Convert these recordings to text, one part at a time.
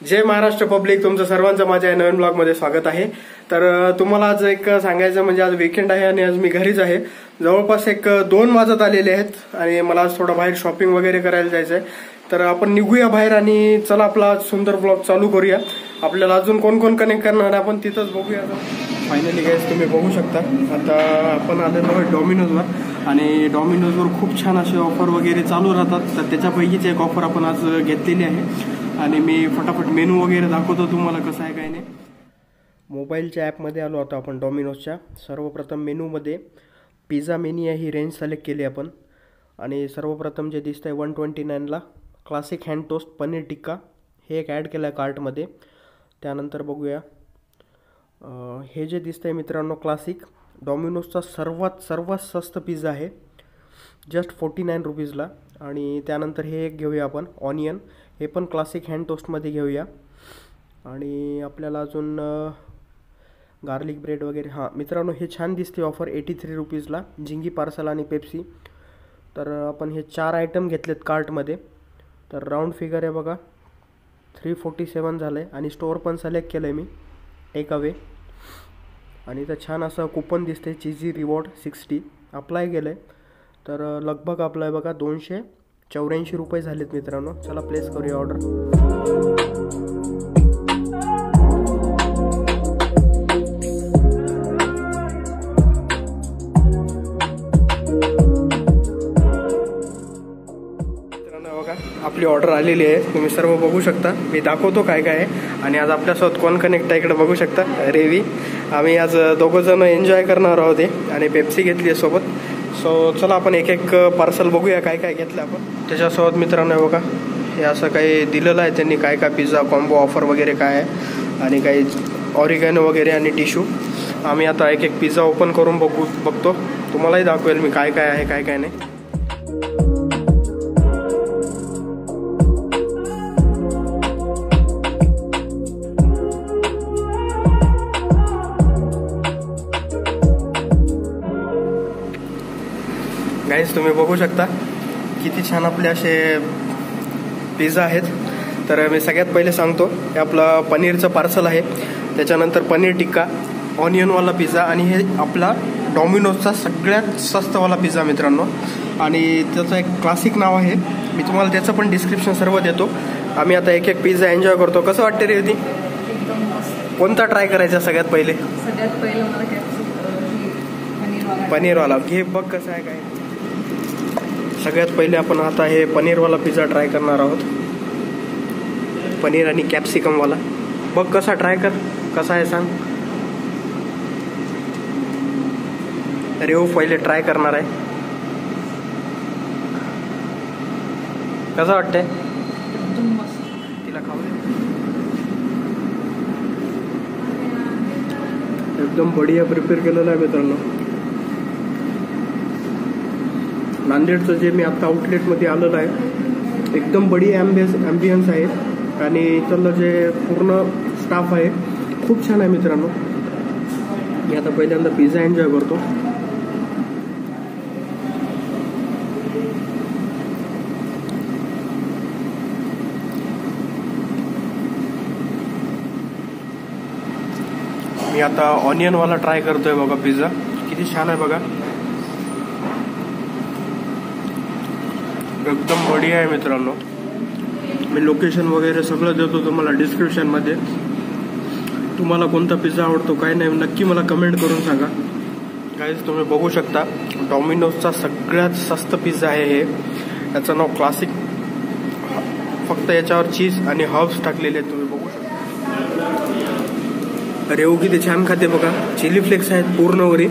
जय महाराष्ट्र पब्लिक, तुमचं सर्वांचं माझ्या या नवीन ब्लॉगमध्ये स्वागत आहे। तर तुम्हाला आज एक सांगायचं म्हणजे आज वीकेंड आहे आणि आज मी घरीच आहे। जवळपास 2 वाजत आलेले आहेत आणि मला आज थोडं बाहेर शॉपिंग वगैरे करायला जायचं आहे। तर आपण निघूया बाहेर आणि चला आपला सुंदर ब्लॉग चालू करूया। आपल्याला अजून कोण कोण कनेक्ट करणार आहे आपण तिथंच बघूया। फायनली गाइस तुम्ही बघू शकता आता आपण आलेलो आहे डॉमिनोजवर आणि डॉमिनोजवर खूप छान असे ऑफर वगैरे चालू राहतात। तर त्याच्यापैकीच एक ऑफर आपण आज घेतलेली आहे आणि मी फटाफट मेनू वगैरे दाखवतो तुम्हाला कसं आहे काय नाही। मोबाईलच्या ॲपमध्ये आलो आता आपण डॉमिनोजच्या। सर्वप्रथम मेनूमध्ये पिझ्झा मेनिया ही रेंज सिलेक्ट केली आपण आणि सर्वप्रथम जे दिसतंय 129ला classic hand tossed paneer tikka हे एक ॲड केलं आहे कार्टमध्ये। त्यानंतर बघूया हे जे दिसतंय मित्रांनो क्लासिक डॉमिनोजचा सर्वात स्वस्त पिझ्झा आहे, जस्ट 49 रुपीजला। आणि त्यानंतर हे एक घेऊया आपण ऑनियन, हे पण क्लासिक हँड टोस्टमध्ये घेऊया। आणि आपल्याला अजून गार्लिक ब्रेड वगैरे हां मित्रांनो हे छान दिसते ऑफर 83 रुपीजला, जिंगी पार्सल आणि पेप्सी। तर आपण हे 4 आयटम घेतलेत कार्टमध्ये। तर राऊंड फिगर आहे बघा 347 झालं आहे आणि स्टोअर पण सिलेक्ट केलं आहे मी टेक अवे। आणि इथं छान असं कुपन दिसते चीजी रिवॉर्ड 60 अप्लाय केलं आहे। तर लगभग आपलं बघा 284 रुपये झालेत मित्रांनो। चला प्लेस करूया ऑर्डर। आपली ऑर्डर आलेली आहे, तुम्ही सर्व बघू शकता। मी दाखवतो काय काय आहे आणि आज आपल्यासोबत कोण कनेक्ट आहे इकडे बघू शकता, रेवी। आम्ही आज दोघं जण एन्जॉय करणार आहोत आणि पेप्सी घेतली आहे सोबत। सो चला आपण एक एक पार्सल बघूया काय काय घेतलं आपण। त्याच्यासोबत मित्रांनो बघा हे असं काही दिलेलं आहे त्यांनी, काय काय पिझ्झा कॉम्बो ऑफर वगैरे काय आहे आणि काही ऑरिगॅनो वगैरे आणि टिश्यू। आम्ही आता एक एक पिझ्झा ओपन करून बघतो, तुम्हालाही दाखवेल मी काय काय आहे काय काय नाही। गाइस तुम्ही बघू शकता किती छान आपले असे पिझ्झा आहेत। तर मी सगळ्यात पहिले सांगतो हे आपलं पनीरचं पार्सल आहे, त्याच्यानंतर पनीर टिक्का, ऑनियनवाला पिझ्झा आणि हे आपला डॉमिनोजचा सगळ्यात स्वस्तवाला पिझ्झा मित्रांनो। आणि त्याचं एक क्लासिक नाव आहे, मी तुम्हाला त्याचं पण डिस्क्रिप्शन सर्व देतो। आम्ही आता एक एक पिझ्झा एन्जॉय करतो। कसं वाटते रे होती? कोणता ट्राय करायचा सगळ्यात पहिले? सगळ्यात पहिले पनीरवाला घे, बघ कसं आहे काय। सगळ्यात पहिले आपण आता हे पनीरवाला पिझ्झा ट्राय करणार आहोत, पनीर आणि कॅप्सिकमवाला। बघ कसा ट्राय कर, कसा आहे सांग। रेव पहिले ट्राय करणार आहे, कसं वाटतंय? तिला खाऊ दे, एकदम बढिया प्रिपेअर केलेलं आहे मित्रांनो। नांदेडचं जे मी आता आउटलेटमध्ये आलेलं आहे, एकदम बढिया ॲम्बियन्स आहे आणि इथलं जे पूर्ण स्टाफ आहे खूप छान आहे मित्रांनो। मी आता पहिल्यांदा पिझ्झा एन्जॉय करतो। मी आता ऑनियनवाला ट्राय करतोय बघा पिझ्झा, किती छान आहे बघा, एकदम बढिया आहे मित्रांनो। मी लोकेशन वगैरे सगळं देतो तुम्हाला डिस्क्रिप्शनमध्ये। तुम्हाला कोणता पिझ्झा आवडतो काय नाही नक्की मला कमेंट करून सांगा। गाइस तुम्ही बघू शकता डॉमिनोजचा सगळ्यात स्वस्त पिझ्झा आहे हे, याचं नाव क्लासिक। फक्त याच्यावर चीज आणि हर्ब्स टाकलेले आहेत, तुम्ही बघू शकता। रेव किती छान खाते बघा, चिली फ्लेक्स आहेत पूर्णवरी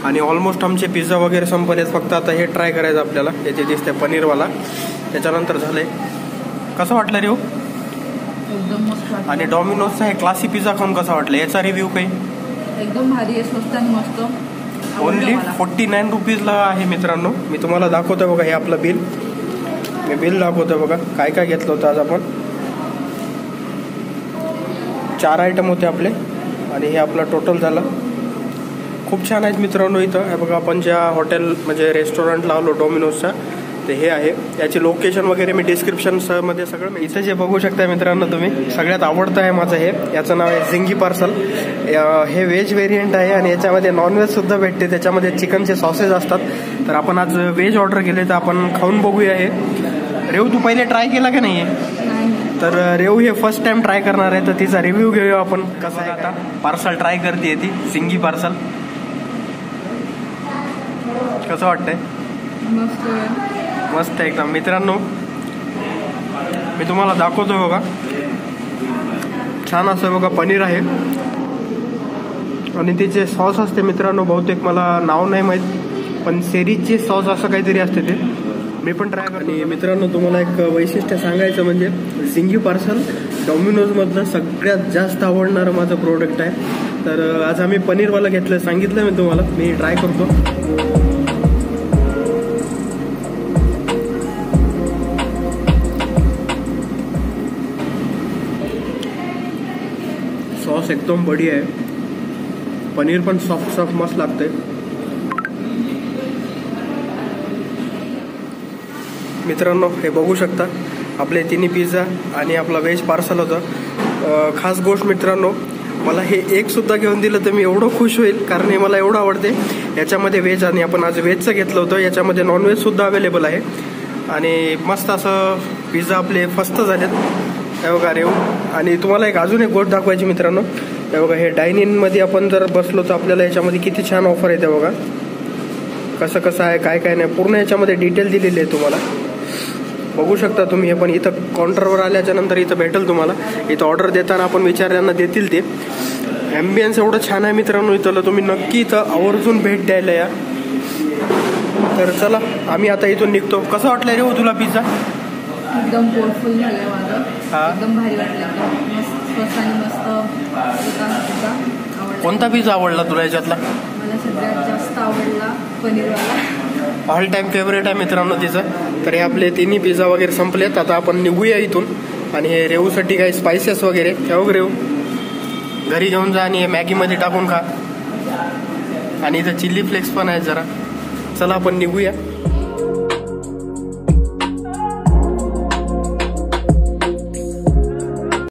आणि ऑलमोस्ट आमचे पिझ्झा वगैरे संपलेत, फक्त आता हे ट्राय करायचं आपल्याला। याचे दिसते पनीरवाला, त्याच्यानंतर झालंय। कसं वाटलं रेव? एकदम मस्त। आणि डॉमिनोजचा हे क्लासिक पिझ्झा खाऊन कसा वाटलं, याचा रिव्ह्यू काही? एकदम भारी आहे, स्वस्त आणि मस्त। ओनली 49 रुपीजला आहे मित्रांनो। मी तुम्हाला दाखवतोय बघा, हे आपलं बिल, मी बिल दाखवतोय बघा काय काय घेतलं होतं आज आपण। 4 आयटम होते आपले आणि हे आपलं टोटल झालं। खूप छान आहेत मित्रांनो इथं, हे बघा आपण ज्या हॉटेल म्हणजे रेस्टॉरंटला आलो डॉमिनोजच्या ते हे आहे. याची लोकेशन वगैरे मी डिस्क्रिप्शन मध्ये सगळं इथं जे बघू शकता मित्रांनो तुम्ही, सगळ्यात आवडतं आहे माझं हे. याचं नाव आहे झिंगी पार्सल. हे व्हेज व्हेरियंट आहे आणि याच्यामध्ये नॉनव्हेज सुद्धा भेटते. त्याच्यामध्ये चिकनचे सॉसेस असतात. तर आपण आज व्हेज ऑर्डर केले, तर आपण खाऊन बघूया. हे रेव तू पहिले ट्राय केला का नाहीये? तर रेव हे फर्स्ट टाइम ट्राय करणार आहे, तर तिचा रिव्ह्यू घेऊया आपण. कसं आहे आता पार्सल ट्राय करते ती झिंगी पार्सल. कसं वाटतंय? मस्त एकदम. मित्रांनो मी तुम्हाला दाखवतो बघा, छान असं बघा पनीर आहे आणि तिचे सॉस असते मित्रांनो. बहुतेक मला नाव नाही माहीत, पण सेरीजचे सॉस असं काहीतरी असते ते. मी पण ट्राय करतो. आणि मित्रांनो तुम्हाला एक वैशिष्ट्य सांगायचं म्हणजे झिंगी पार्सल डॉमिनोजमधलं सगळ्यात जास्त आवडणारं माझं प्रोडक्ट आहे. तर आज आम्ही पनीरवाला घेतलं, सांगितलं मी तुम्हाला. मी ट्राय करतो. सॉस एकदम बढिया आहे. पनीर पण सॉफ्ट सॉफ्ट मस्त लागतंय. मित्रांनो हे बघू शकता, आपले तिन्ही पिझ्झा आणि आपला व्हेज पार्सल होतं. खास गोष्ट मित्रांनो, मला हे एक सुद्धा घेऊन दिलं तर मी एवढं खुश होईल, कारण हे मला एवढं आवडते. याच्यामध्ये व्हेज आणि आपण आज व्हेजचं घेतलं होतं. याच्यामध्ये नॉनव्हेज सुद्धा अवेलेबल आहे आणि मस्त असं पिझ्झा आपले फस्त झालेत. हे बघा रेव. आणि तुम्हाला अजून एक गोष्ट दाखवायची मित्रांनो. हे बघा, हे डायन इनमध्ये आपण जर बसलो तर आपल्याला याच्यामध्ये किती छान ऑफर आहे. ते बघा कसं कसं आहे, काय काय नाही, पूर्ण याच्यामध्ये डिटेल दिलेली आहे तुम्हाला. बघू शकता तुम्ही. हे पण इथं काउंटरवर आल्याच्या नंतर इथं भेटेल तुम्हाला. इथं ऑर्डर देताना आपण विचारल्यांना देतील ते. ॲम्बियन्स एवढं छान आहे मित्रांनो इथलं, तुम्ही नक्की इथं आवर्जून भेट द्यायला या. तर चला आम्ही आता इथून निघतो. कसं वाटलं रे हो तुला पिझ्झा? एकदम पोटफुल झालंय माझं. एकदम भारी वाटलं. स्वस्त आणि मस्त होता. कोणता पिझ्झा आवडला तुला याच्यातला? मला सगळ्यात जास्त आवडला पनीरवाला. ऑल टाइम फेवरेट आहे मित्रांनो तिचं. तर हे आपले तिन्ही पिझ्झा वगैरे संपलेत. आता आपण निघूया इथून. आणि हे रेवूसाठी काही स्पायसेस वगैरे ठेव रेव, घरी घेऊन जा आणि हे मॅगीमध्ये टाकून खा. आणि इथं चिल्ली फ्लेक्स पण आहे जरा. चला आपण निघूया.